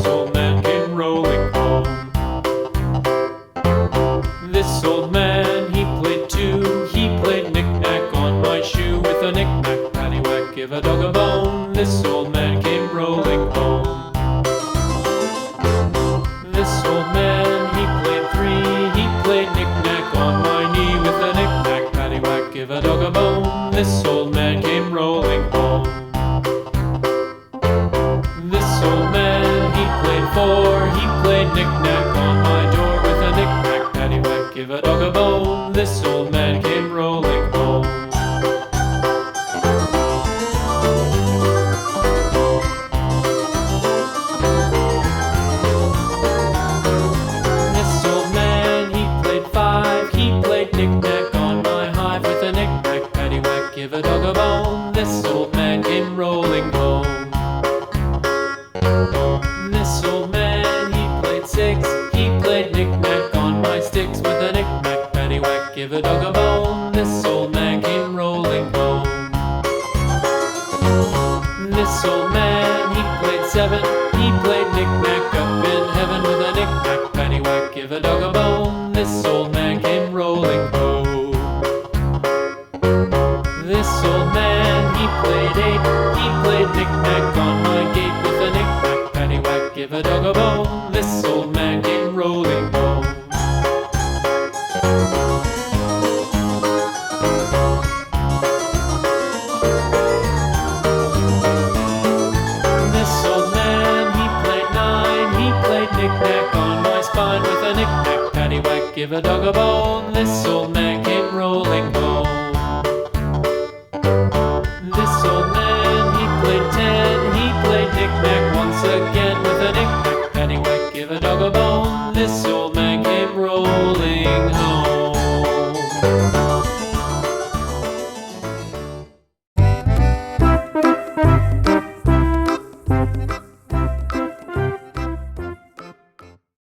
This old man came rolling home. This old man, he played too. He played knick-knack on my shoe. With a knick-knack, paddywhack, give a dog a bone. This old man came rolling home. This old man, he played three. He played knick-knack on my knee. With a knick-knack, paddywhack, give a dog a bone. This old man came rolling home. This old man, he played four. He played knick-knack on my door. With a knick-knack, paddywhack, give a dog a bone. This old man came rolling home. This old man, he played five. He played knick-knack on my hive. With a knick-knack, paddywhack, give a dog a bone. This old man came rolling home. This old man, he played six. He played knick-knack on my sticks. With a knick-knack, paddywhack, give a dog a bone. This old man came rolling home. This old man, he played seven. He played knick-knack up in heaven. With a knick-knack, paddywhack, give a dog a bone. This old man came rolling home. This old man, he played eight. He played knick-knack on my gate. With a knick-knack, paddywhack, give a dog a bone. This old man came rolling home. This old man, he played nine. He played knick-knack on my spine. With a knick-knack, paddywhack, give a dog a bone. This old man came rolling home.